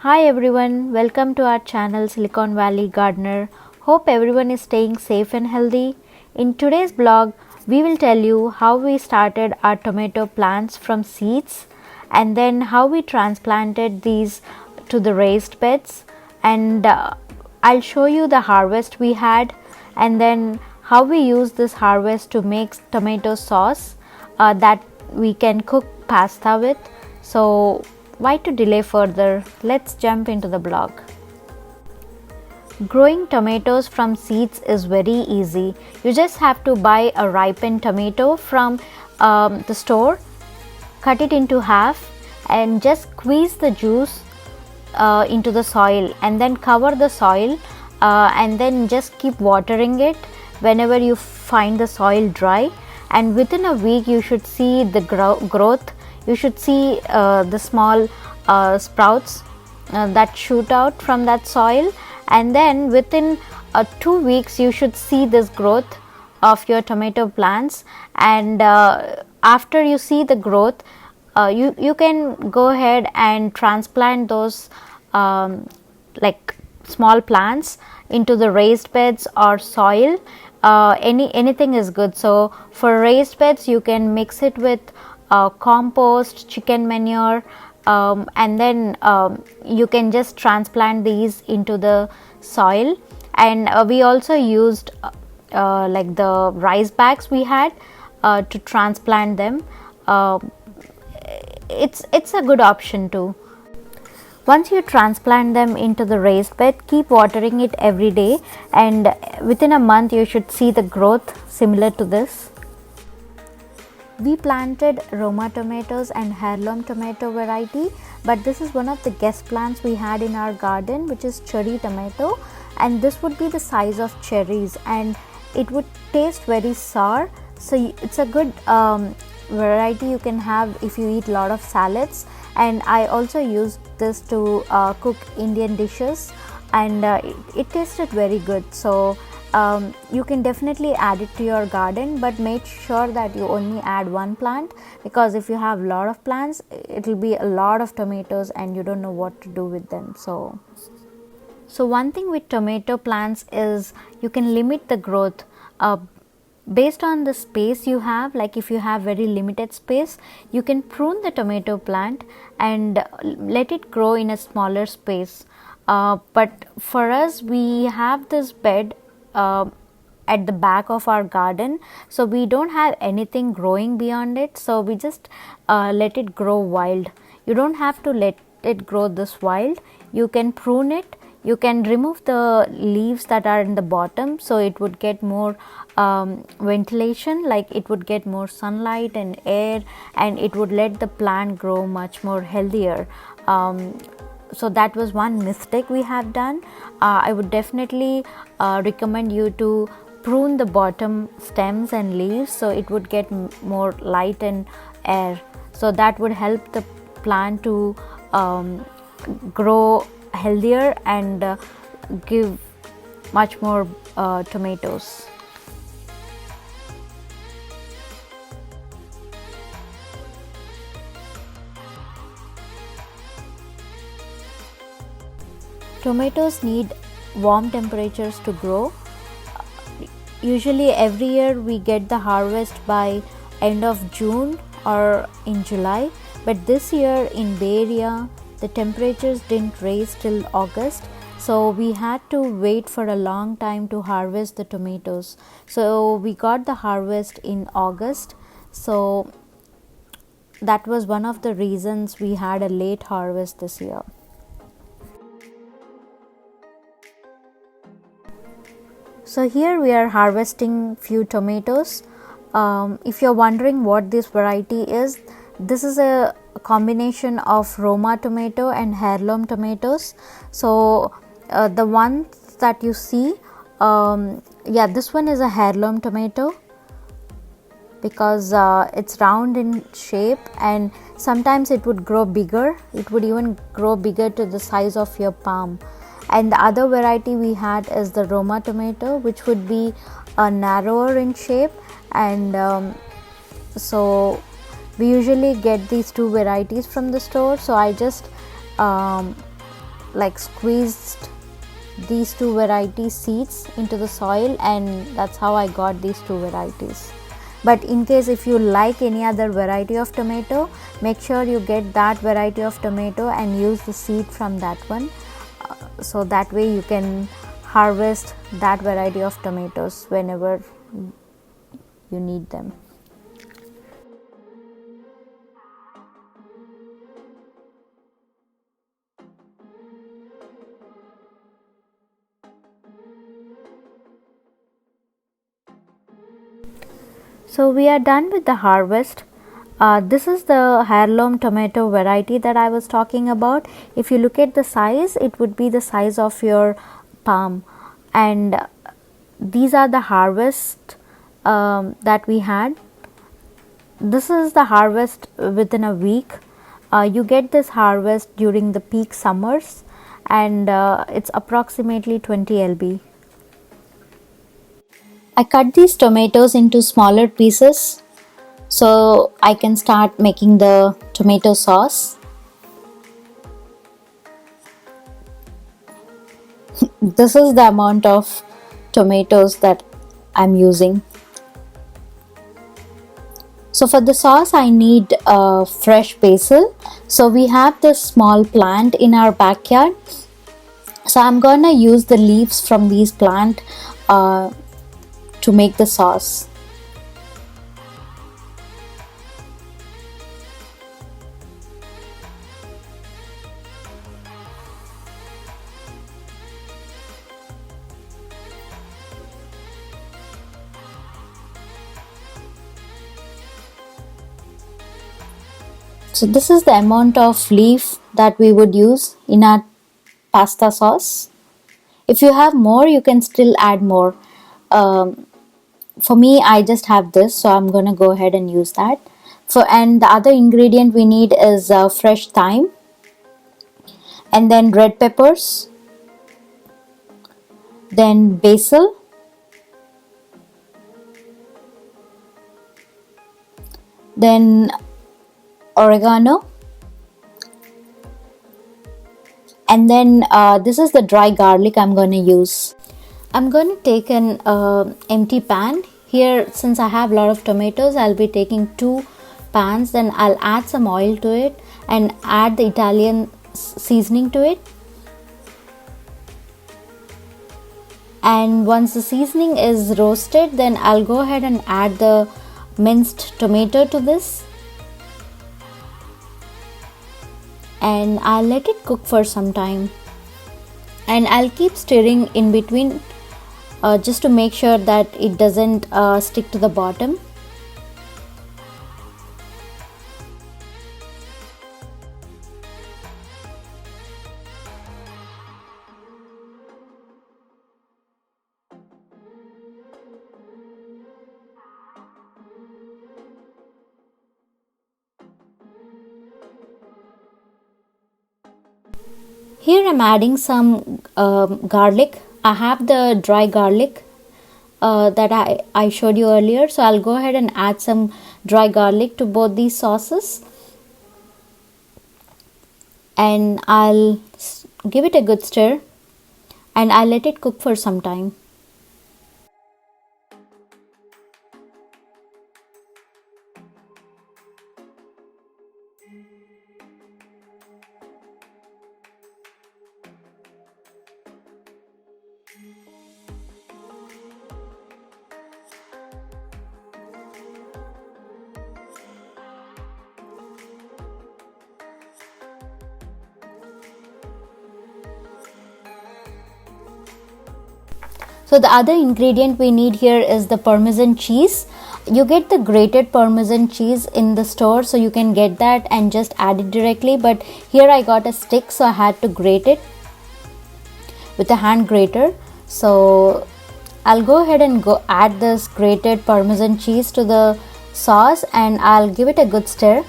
Hi everyone, welcome to our channel Silicon Valley Gardener. Hope everyone is staying safe and healthy. In today's blog, we will tell you how we started our tomato plants from seeds and then how we transplanted these to the raised beds, and I'll show you the harvest we had and then how we use this harvest to make tomato sauce that we can cook pasta with. So why to delay further? Let's jump into the blog. Growing tomatoes from seeds is very easy. You just have to buy a ripened tomato from the store, cut it into half, and just squeeze the juice into the soil and then cover the soil and then just keep watering it whenever you find the soil dry, and within a week you should see the growth. You should see the small sprouts that shoot out from that soil, and then within 2 weeks you should see this growth of your tomato plants. And after you see the growth, you can go ahead and transplant those like small plants into the raised beds or soil. Anything is good. So for raised beds you can mix it with compost, chicken manure, and then you can just transplant these into the soil. And we also used like the rice bags we had to transplant them. It's a good option too. Once you transplant them into the raised bed, keep watering it every day, and within a month you should see the growth similar to this. We planted Roma tomatoes and heirloom tomato variety, but this is one of the guest plants we had in our garden, which is cherry tomato, and this would be the size of cherries and it would taste very sour. So it's a good variety you can have if you eat a lot of salads. And I also used this to cook Indian dishes, and it tasted very good. So you can definitely add it to your garden, but make sure that you only add one plant, because if you have a lot of plants it will be a lot of tomatoes and you don't know what to do with them. So one thing with tomato plants is you can limit the growth based on the space you have. Like if you have very limited space, you can prune the tomato plant and let it grow in a smaller space. But for us, we have this bed at the back of our garden, so we don't have anything growing beyond it, so we just let it grow wild. You don't have to let it grow this wild. You can prune it, you can remove the leaves that are in the bottom, so it would get more ventilation, like it would get more sunlight and air, and it would let the plant grow much more healthier. So that was one mistake we have done. I would definitely recommend you to prune the bottom stems and leaves, so it would get more light and air, so that would help the plant to grow healthier and give much more tomatoes. Tomatoes need warm temperatures to grow. Usually every year we get the harvest by end of June or in July, but this year in Bay Area the temperatures didn't raise till August, so we had to wait for a long time to harvest the tomatoes. So we got the harvest in August, so that was one of the reasons we had a late harvest this year. So here we are harvesting few tomatoes. If you're wondering what this variety is, this is a combination of Roma tomato and heirloom tomatoes. So the ones that you see, this one is a heirloom tomato because it's round in shape, and sometimes it would grow bigger. It would even grow bigger to the size of your palm. And the other variety we had is the Roma tomato, which would be narrower in shape, and so we usually get these two varieties from the store. So I just like squeezed these two variety seeds into the soil, and that's how I got these two varieties. But in case if you like any other variety of tomato, make sure you get that variety of tomato and use the seed from that one, so that way you can harvest that variety of tomatoes whenever you need them. So we are done with the harvest. This is the heirloom tomato variety that I was talking about. If you look at the size, it would be the size of your palm, and these are the harvest that we had. This is the harvest within a week. You get this harvest during the peak summers, and it's approximately 20 lb. I cut these tomatoes into smaller pieces so I can start making the tomato sauce. This is the amount of tomatoes that I'm using. So for the sauce I need fresh basil. So we have this small plant in our backyard. So I'm gonna use the leaves from these plant to make the sauce. So this is the amount of leaf that we would use in our pasta sauce. If you have more, you can still add more. For me, I just have this, so I'm gonna go ahead and use that. And the other ingredient we need is fresh thyme, and then red peppers, then basil, then oregano, and then this is the dry garlic I'm going to use. I'm going to take an empty pan. Here, since I have a lot of tomatoes, I'll be taking 2 pans. Then I'll add some oil to it and add the Italian seasoning to it. And once the seasoning is roasted, then I'll go ahead and add the minced tomato to this. And I'll let it cook for some time, and I'll keep stirring in between just to make sure that it doesn't stick to the bottom. Here I'm adding some garlic. I have the dry garlic that I showed you earlier. So I'll go ahead and add some dry garlic to both these sauces. And I'll give it a good stir. And I'll let it cook for some time. So the other ingredient we need here is the Parmesan cheese. You get the grated Parmesan cheese in the store, so you can get that and just add it directly. But here I got a stick, so I had to grate it with a hand grater. So I'll go ahead and add this grated Parmesan cheese to the sauce, and I'll give it a good stir.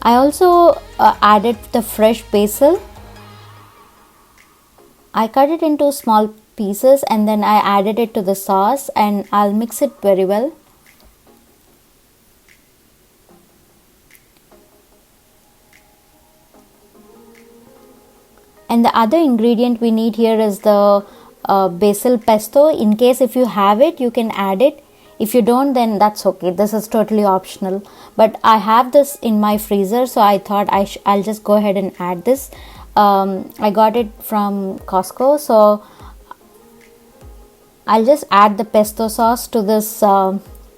I also added the fresh basil. I cut it into small pieces and then I added it to the sauce, and I'll mix it very well. And the other ingredient we need here is the basil pesto. In case if you have it, you can add it. If you don't, then that's okay. This is totally optional. But I have this in my freezer, so I thought I'll just go ahead and add this. I got it from Costco, so I'll just add the pesto sauce to this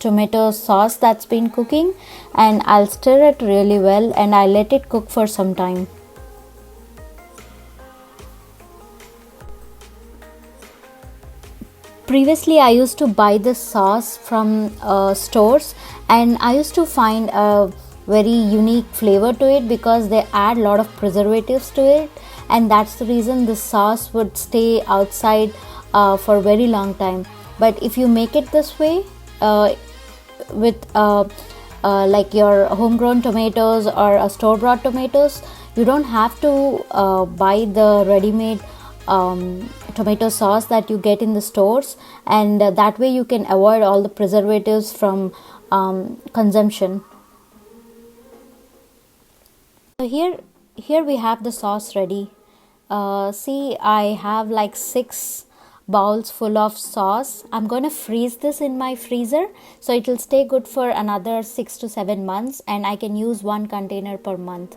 tomato sauce that's been cooking, and I'll stir it really well and I'll let it cook for some time. Previously I used to buy this sauce from stores, and I used to find a very unique flavor to it because they add a lot of preservatives to it, and that's the reason this sauce would stay outside for a very long time. But if you make it this way with like your homegrown tomatoes or store-bought tomatoes, you don't have to buy the ready-made tomato sauce that you get in the stores, and that way you can avoid all the preservatives from consumption. So here we have the sauce ready. See, I have like 6 bowls full of sauce. I'm gonna freeze this in my freezer so it will stay good for another 6 to 7 months, and I can use 1 container per month.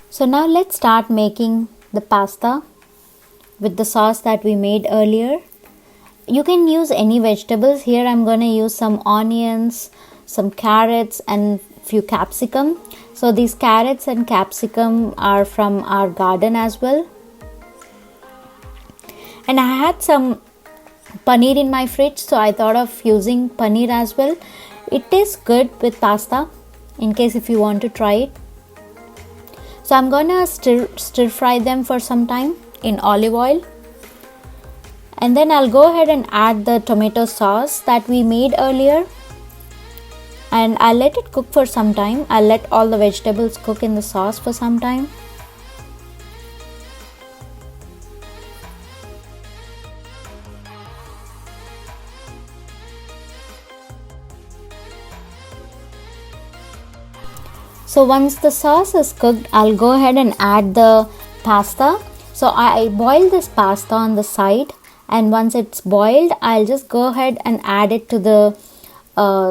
So now let's start making the pasta with the sauce that we made earlier. You can use any vegetables. Here I'm going to use some onions, some carrots and few capsicum. So these carrots and capsicum are from our garden as well. And I had some paneer in my fridge, so I thought of using paneer as well. It tastes good with pasta, in case if you want to try it. So I'm gonna stir fry them for some time in olive oil, and then I'll go ahead and add the tomato sauce that we made earlier, and I'll let it cook for some time. I'll let all the vegetables cook in the sauce for some time. So once the sauce is cooked, I'll go ahead and add the pasta. So I boil this pasta on the side, and once it's boiled, I'll just go ahead and add it to the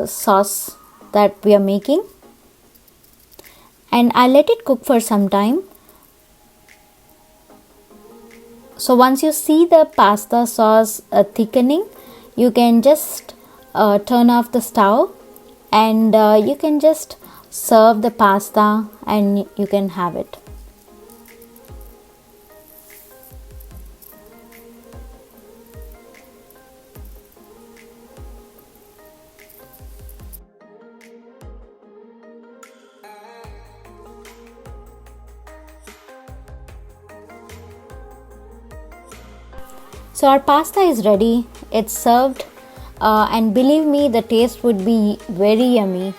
sauce that we are making, and I'll let it cook for some time. So once you see the pasta sauce thickening, you can just turn off the stove, and you can just serve the pasta and you can have it. So our pasta is ready. It's served, and believe me, the taste would be very yummy.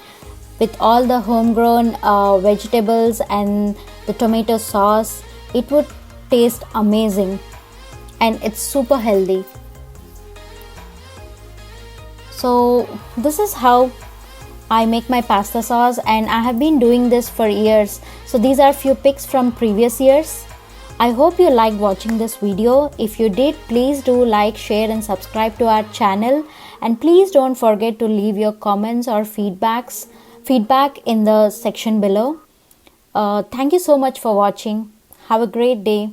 With all the homegrown vegetables and the tomato sauce, it would taste amazing, and it's super healthy. So this is how I make my pasta sauce, and I have been doing this for years. So these are few pics from previous years. I hope you liked watching this video. If you did, please do like, share and subscribe to our channel, and please don't forget to leave your comments or feedback in the section below. Thank you so much for watching. Have a great day.